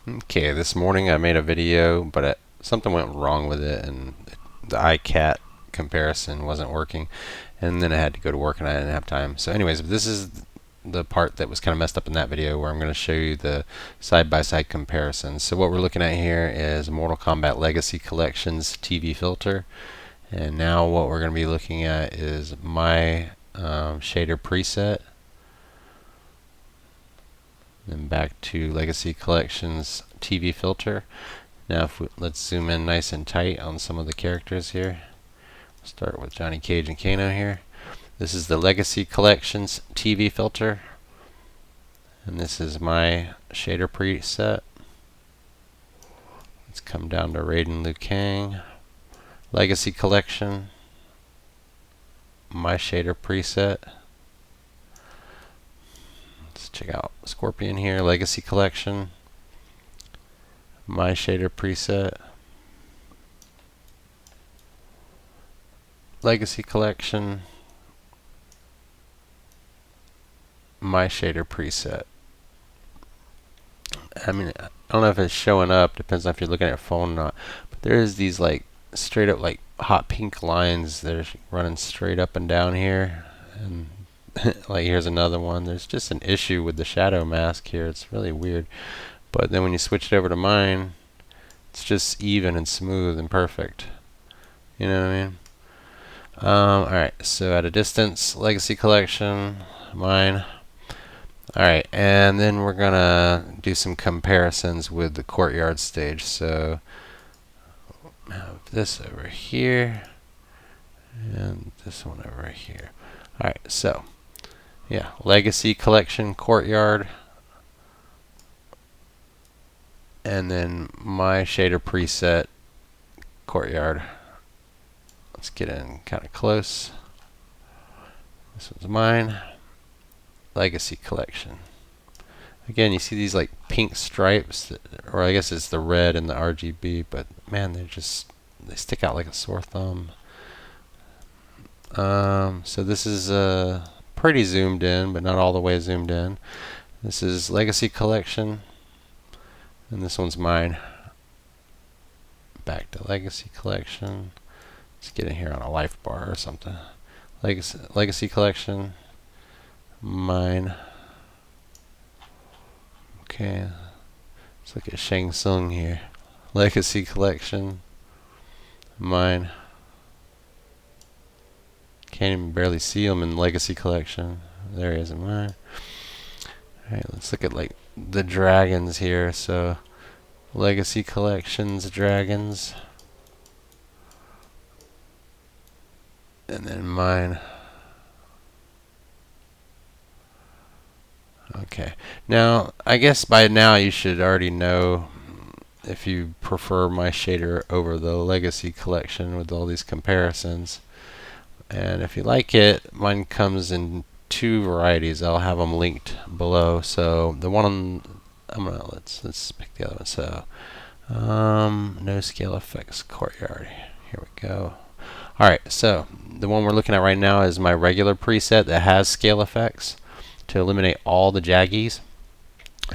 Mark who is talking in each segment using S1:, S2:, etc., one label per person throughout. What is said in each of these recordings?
S1: Okay, this morning I made a video, but something went wrong with it, and the iCat comparison wasn't working, and then I had to go to work and I didn't have time. So anyways, this is the part that was kind of messed up in that video where I'm going to show you the side-by-side comparisons. So what we're looking at here is Mortal Kombat Legacy Collection's TV filter, and now what we're going to be looking at is my shader preset. Then back to Legacy Collection's TV filter. Now let's zoom in nice and tight on some of the characters here. Start with Johnny Cage and Kano here. This is the Legacy Collection's TV filter. And this is my shader preset. Let's come down to Raiden Liu Kang. Legacy Collection. My shader preset. Let's check out Scorpion here, Legacy Collection. My shader preset. Legacy Collection. My shader preset. I mean, I don't know if it's showing up, depends on if you're looking at your phone or not, but there's these like straight up like hot pink lines that are running straight up and down here, and like here's another one. There's just an issue with the shadow mask here. It's really weird. But then when you switch it over to mine, it's just even and smooth and perfect. You know what I mean? Alright, so at a distance, Legacy Collection, mine. Alright, and then we're gonna do some comparisons with the Courtyard stage. So have this over here and this one over here. Alright, so yeah, Legacy Collection, Courtyard, and then my shader preset, Courtyard. Let's get in kind of close. This one's mine. Legacy Collection. Again, you see these like pink stripes, or I guess it's the red and the RGB, but man, they stick out like a sore thumb. So this is pretty zoomed in, but not all the way zoomed in. This is Legacy Collection, and this one's mine. Back to Legacy Collection. Let's get in here on a life bar or something. Legacy Collection, mine. Okay, let's look at Shang Tsung here. Legacy Collection, mine. Can't even barely see him in Legacy Collection. There he is in mine. Alright, let's look at like the dragons here. So Legacy Collection's dragons, and then mine. Okay, now I guess by now you should already know if you prefer my shader over the Legacy Collection with all these comparisons. And if you like it, mine comes in two varieties. I'll have them linked below. So the one let's pick the other one. So no scale effects, Courtyard. Here we go. Alright, so the one we're looking at right now is my regular preset that has scale effects to eliminate all the jaggies.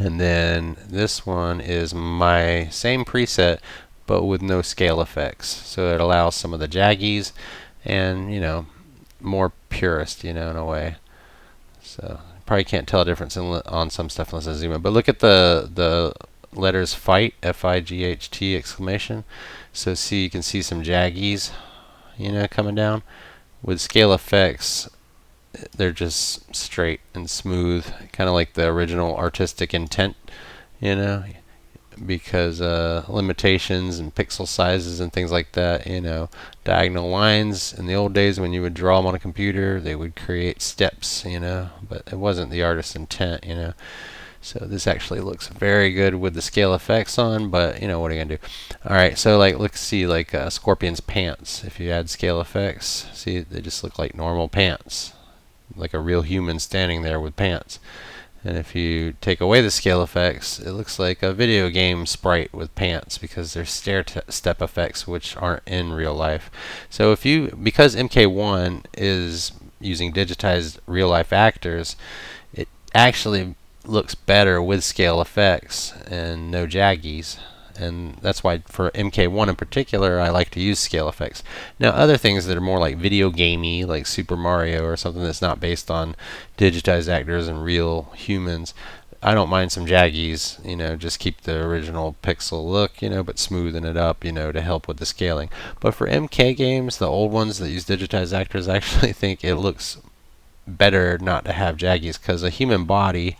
S1: And then this one is my same preset but with no scale effects. So it allows some of the jaggies and, you know, more purist, you know, in a way. So you probably can't tell a difference on some stuff unless I zoom in. But look at the letters fight, F-I-G-H-T exclamation. So see, you can see some jaggies, you know, coming down. With scale effects, they're just straight and smooth, kind of like the original artistic intent, you know, because limitations and pixel sizes and things like that, you know, diagonal lines in the old days when you would draw them on a computer, they would create steps, you know, but it wasn't the artist's intent, you know. So this actually looks very good with the scale effects on, but you know, what are you gonna do? Alright, so like let's see like Scorpion's pants. If you add scale effects, see, they just look like normal pants, like a real human standing there with pants. And if you take away the scale effects, it looks like a video game sprite with pants because there's step effects which aren't in real life. So because MK1 is using digitized real life actors, it actually looks better with scale effects and no jaggies. And that's why for MK1 in particular, I like to use scale effects. Now, other things that are more like video gamey, like Super Mario or something that's not based on digitized actors and real humans, I don't mind some jaggies, just keep the original pixel look, but smoothing it up, to help with the scaling. But for MK games, the old ones that use digitized actors, I actually think it looks better not to have jaggies, because a human body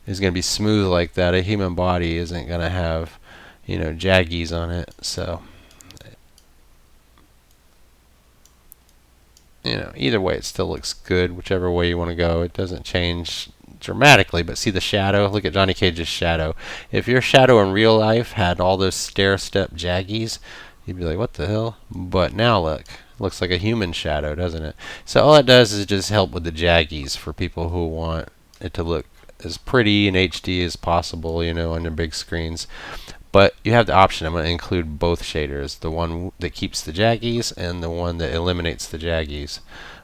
S1: is going to be smooth like that. A human body isn't going to have jaggies on it. So either way it still looks good, whichever way you want to go. It doesn't change dramatically, but see the shadow? Look at Johnny Cage's shadow. If your shadow in real life had all those stair-step jaggies, you'd be like, what the hell? But now look, looks like a human shadow, doesn't it? So all it does is just help with the jaggies for people who want it to look as pretty in HD as possible, on their big screens. But you have the option. I'm going to include both shaders, the one that keeps the jaggies and the one that eliminates the jaggies.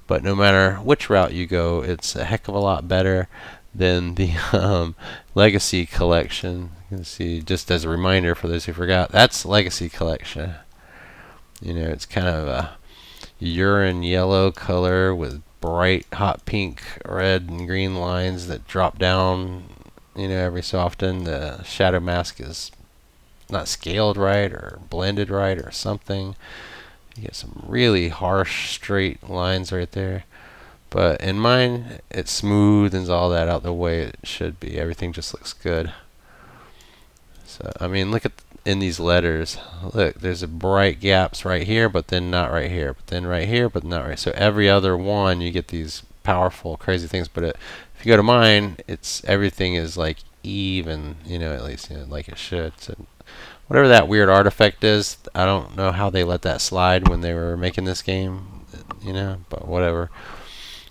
S1: But no matter which route you go, it's a heck of a lot better than the Legacy Collection. You can see, just as a reminder for those who forgot, that's Legacy Collection. It's kind of a urine yellow color with bright hot pink, red, and green lines that drop down, every so often. The shadow mask is not scaled right or blended right or something. You get some really harsh straight lines right there. But in mine, it smoothens all that out the way it should be. Everything just looks good. So, I mean, look at in these letters. Look, there's a bright gaps right here, but then not right here. But then right here, but not right. So every other one, you get these powerful, crazy things. But if you go to mine, everything is like even, at least like it should. So whatever that weird artifact is, I don't know how they let that slide when they were making this game, but whatever.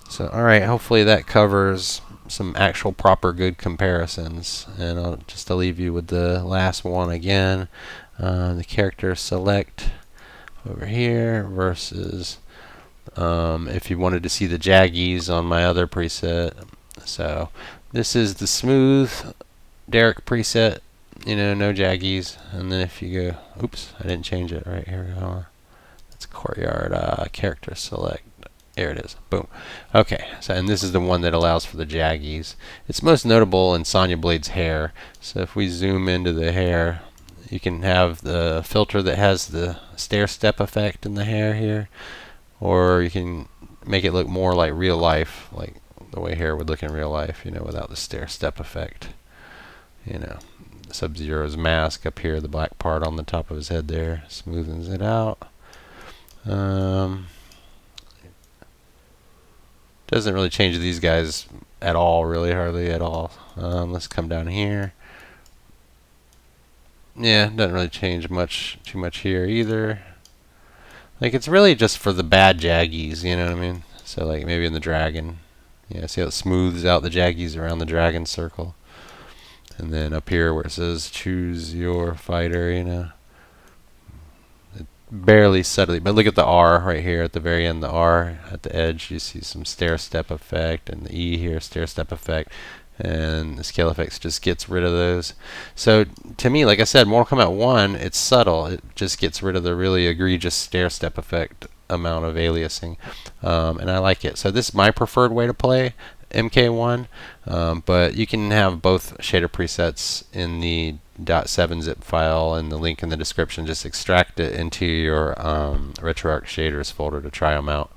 S1: So, alright, hopefully that covers some actual proper good comparisons. And I'll leave you with the last one again. The character select over here versus if you wanted to see the jaggies on my other preset. So, this is the smooth Derek preset. No jaggies. And then if you go, oops, I didn't change it right here. That's Courtyard character select. There it is. Boom. Okay. So, and this is the one that allows for the jaggies. It's most notable in Sonya Blade's hair. So if we zoom into the hair, you can have the filter that has the stair step effect in the hair here, or you can make it look more like real life, like the way hair would look in real life, without the stair step effect. Sub-Zero's mask up here, the black part on the top of his head there, smoothens it out. Doesn't really change these guys at all, really, hardly at all. Let's come down here. Yeah, doesn't really change too much here either. Like, it's really just for the bad jaggies, you know what I mean? So, like, maybe in the dragon. Yeah, see how it smooths out the jaggies around the dragon circle. And then up here where it says choose your fighter, it barely subtly, but look at the R right here at the very end, the R at the edge, you see some stair step effect, and the E here, stair step effect, and the scale effects just gets rid of those. So to me, like I said, Mortal Kombat 1, it's subtle, it just gets rid of the really egregious stair step effect amount of aliasing, and I like it. So this is my preferred way to play MK1, but you can have both shader presets in the .7 zip file, and the link in the description. Just extract it into your RetroArch shaders folder to try them out.